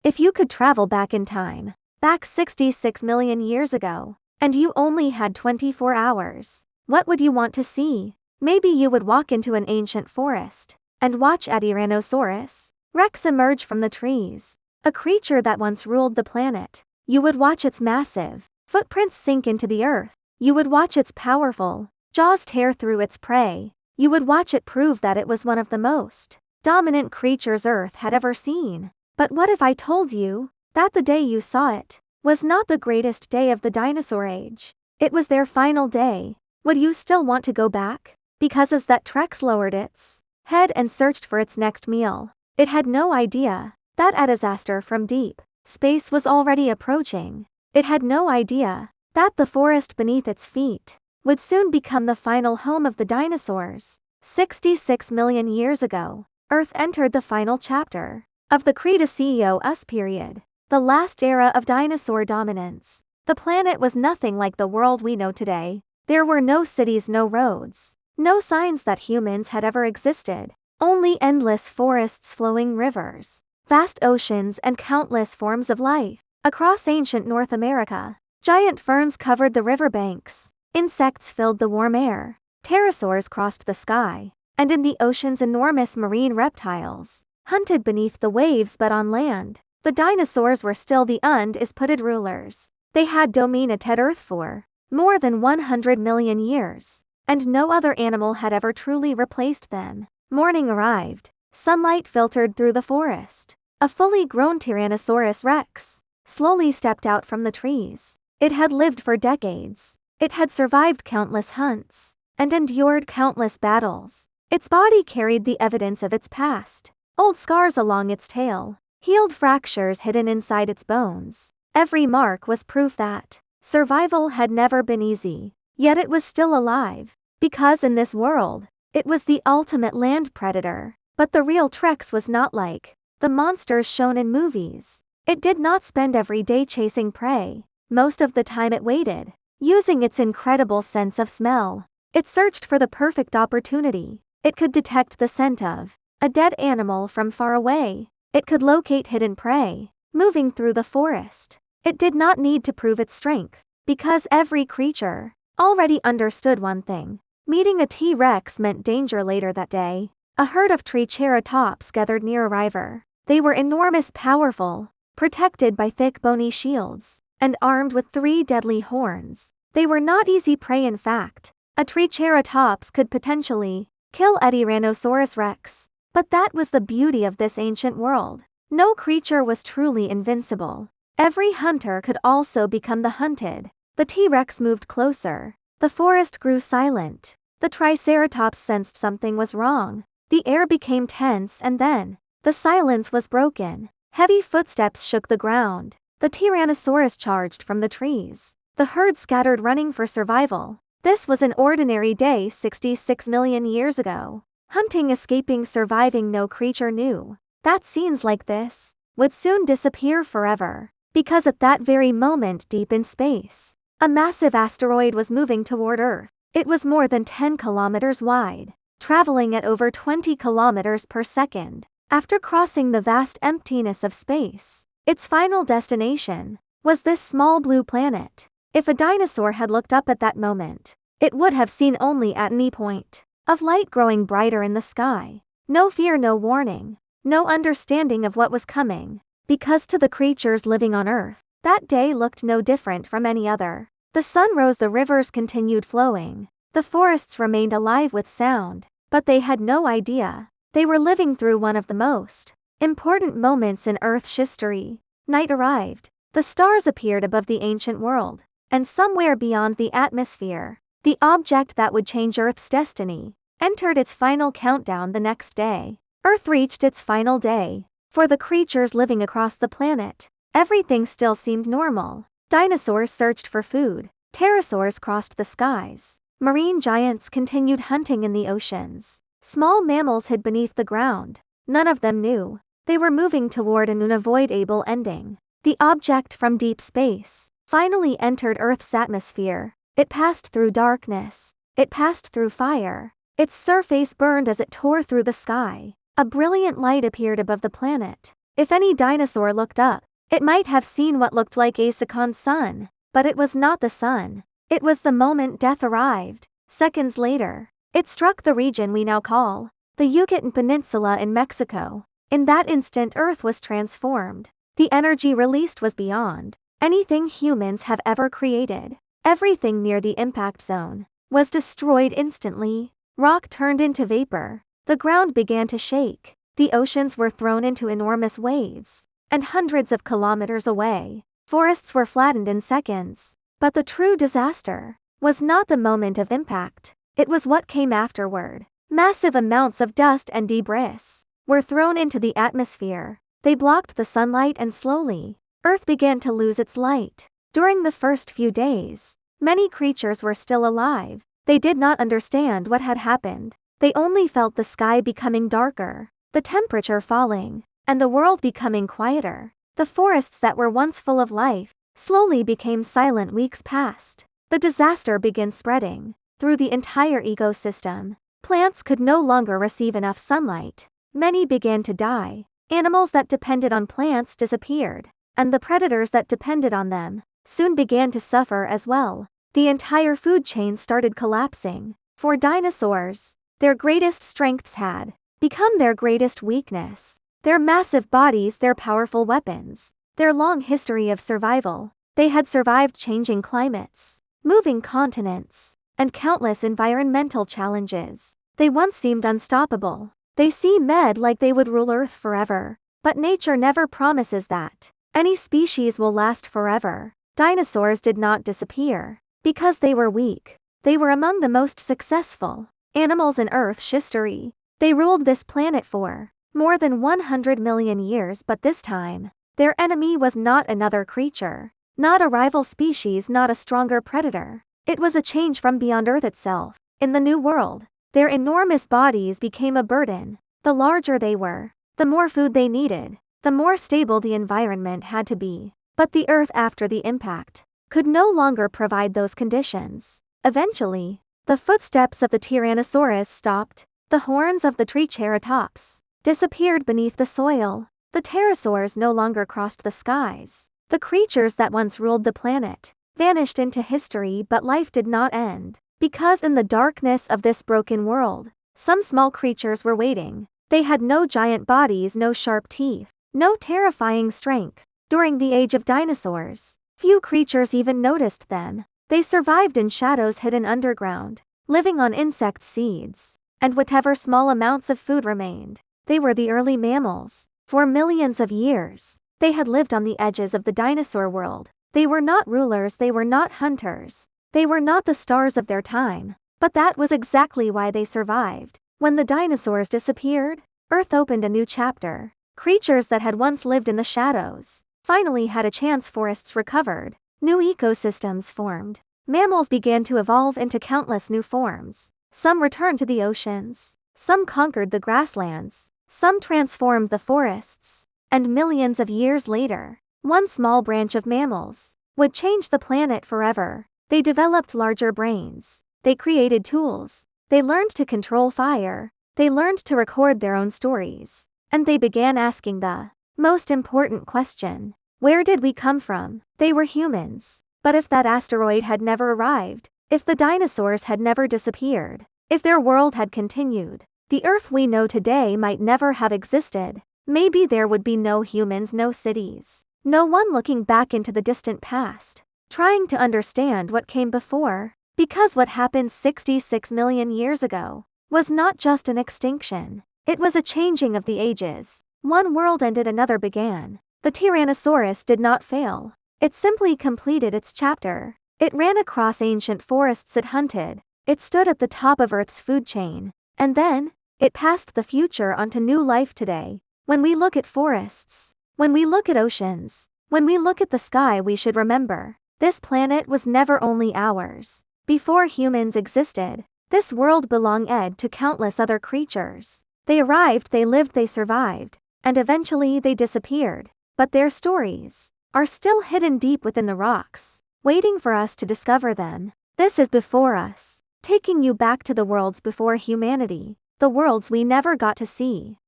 If you could travel back in time, back 66 million years ago, and you only had 24 hours, what would you want to see? Maybe you would walk into an ancient forest and watch a Tyrannosaurus Rex emerge from the trees, a creature that once ruled the planet. You would watch its massive footprints sink into the earth. You would watch its powerful jaws tear through its prey. You would watch it prove that it was one of the most dominant creatures Earth had ever seen. But what if I told you that the day you saw it was not the greatest day of the dinosaur age? It was their final day. Would you still want to go back? Because as that Trex lowered its head and searched for its next meal, it had no idea that a disaster from deep space was already approaching. It had no idea that the forest beneath its feet would soon become the final home of the dinosaurs. 66 million years ago, Earth entered the final chapter of the Cretaceous period, the last era of dinosaur dominance. The planet was nothing like the world we know today. There were no cities, no roads, no signs that humans had ever existed. Only endless forests, flowing rivers, vast oceans, and countless forms of life. Across ancient North America, giant ferns covered the riverbanks, insects filled the warm air, pterosaurs crossed the sky, and in the oceans enormous marine reptiles hunted beneath the waves. But on land, the dinosaurs were still the undisputed rulers. They had dominated Earth for more than 100 million years, and no other animal had ever truly replaced them. Morning arrived. Sunlight filtered through the forest. A fully grown Tyrannosaurus Rex slowly stepped out from the trees. It had lived for decades. It had survived countless hunts and endured countless battles. Its body carried the evidence of its past. Old scars along its tail, healed fractures hidden inside its bones. Every mark was proof that survival had never been easy. Yet it was still alive, because in this world, it was the ultimate land predator. But the real Trex was not like the monsters shown in movies. It did not spend every day chasing prey. Most of the time it waited, using its incredible sense of smell. It searched for the perfect opportunity. It could detect the scent of a dead animal from far away. It could locate hidden prey moving through the forest. It did not need to prove its strength, because every creature already understood one thing. Meeting a T-Rex meant danger. Later that day, a herd of triceratops gathered near a river. They were enormous, powerful, protected by thick bony shields, and armed with 3 deadly horns. They were not easy prey. In fact, a triceratops could potentially kill a Tyrannosaurus Rex. But that was the beauty of this ancient world. No creature was truly invincible. Every hunter could also become the hunted. The T-Rex moved closer. The forest grew silent. The Triceratops sensed something was wrong. The air became tense, and then the silence was broken. Heavy footsteps shook the ground. The Tyrannosaurus charged from the trees. The herd scattered, running for survival. This was an ordinary day 66 million years ago. Hunting, escaping, surviving. No creature knew that scenes like this would soon disappear forever. Because at that very moment, deep in space, a massive asteroid was moving toward Earth. It was more than 10 kilometers wide, traveling at over 20 kilometers per second. After crossing the vast emptiness of space, its final destination was this small blue planet. If a dinosaur had looked up at that moment, it would have seen only a tiny point of light growing brighter in the sky. No fear, no warning, no understanding of what was coming. Because to the creatures living on Earth, that day looked no different from any other. The sun rose, the rivers continued flowing, the forests remained alive with sound, but they had no idea they were living through one of the most important moments in Earth's history. Night arrived. The stars appeared above the ancient world, and somewhere beyond the atmosphere, the object that would change Earth's destiny entered its final countdown. The next day, Earth reached its final day. For the creatures living across the planet, everything still seemed normal. Dinosaurs searched for food. Pterosaurs crossed the skies. Marine giants continued hunting in the oceans. Small mammals hid beneath the ground. None of them knew they were moving toward an unavoidable ending. The object from deep space finally entered Earth's atmosphere. It passed through darkness. It passed through fire. Its surface burned as it tore through the sky. A brilliant light appeared above the planet. If any dinosaur looked up, it might have seen what looked like a second sun, but it was not the sun. It was the moment death arrived. Seconds later, it struck the region we now call the Yucatan Peninsula in Mexico. In that instant, Earth was transformed. The energy released was beyond anything humans have ever created. Everything near the impact zone was destroyed instantly. Rock turned into vapor. The ground began to shake. The oceans were thrown into enormous waves. And hundreds of kilometers away, forests were flattened in seconds. But the true disaster was not the moment of impact. It was what came afterward. Massive amounts of dust and debris were thrown into the atmosphere. They blocked the sunlight, and slowly, Earth began to lose its light. During the first few days, many creatures were still alive. They did not understand what had happened. They only felt the sky becoming darker, the temperature falling, and the world becoming quieter. The forests that were once full of life slowly became silent. Weeks passed. The disaster began spreading through the entire ecosystem. Plants could no longer receive enough sunlight. Many began to die. Animals that depended on plants disappeared, and the predators that depended on them soon began to suffer as well. The entire food chain started collapsing. For dinosaurs, their greatest strengths had become their greatest weakness. Their massive bodies, their powerful weapons, their long history of survival. They had survived changing climates, moving continents, and countless environmental challenges. They once seemed unstoppable. They seemed like they would rule Earth forever. But nature never promises that any species will last forever. Dinosaurs did not disappear because they were weak. They were among the most successful animals in Earth's history. They ruled this planet for more than 100 million years, but this time, their enemy was not another creature, not a rival species, not a stronger predator. It was a change from beyond Earth itself. In the new world, their enormous bodies became a burden. The larger they were, the more food they needed, the more stable the environment had to be. But the Earth after the impact could no longer provide those conditions. Eventually, the footsteps of the Tyrannosaurus stopped. The horns of the Triceratops disappeared beneath the soil. The pterosaurs no longer crossed the skies. The creatures that once ruled the planet vanished into history, but life did not end. Because in the darkness of this broken world, some small creatures were waiting. They had no giant bodies, no sharp teeth, no terrifying strength. During the age of dinosaurs, few creatures even noticed them. They survived in shadows hidden underground, living on insect seeds and whatever small amounts of food remained. They were the early mammals. For millions of years, they had lived on the edges of the dinosaur world. They were not rulers, they were not hunters. They were not the stars of their time, but that was exactly why they survived. When the dinosaurs disappeared, Earth opened a new chapter. Creatures that had once lived in the shadows finally had a chance. Forests recovered. New ecosystems formed. Mammals began to evolve into countless new forms. Some returned to the oceans. Some conquered the grasslands. Some transformed the forests. And millions of years later, one small branch of mammals would change the planet forever. They developed larger brains. They created tools. They learned to control fire. They learned to record their own stories. And they began asking the most important question: where did we come from? They were humans. But if that asteroid had never arrived, if the dinosaurs had never disappeared, if their world had continued, the Earth we know today might never have existed. Maybe there would be no humans, no cities, no one looking back into the distant past, trying to understand what came before. Because what happened 66 million years ago was not just an extinction. It was a changing of the ages. One world ended, another began. The Tyrannosaurus did not fail. It simply completed its chapter. It ran across ancient forests it hunted. It stood at the top of Earth's food chain. And then, it passed the future onto new life today. When we look at forests, when we look at oceans, when we look at the sky, we should remember, this planet was never only ours. Before humans existed, this world belonged to countless other creatures. They arrived, they lived, they survived, and eventually they disappeared. But their stories are still hidden deep within the rocks, waiting for us to discover them. This is Before Us, taking you back to the worlds before humanity, the worlds we never got to see.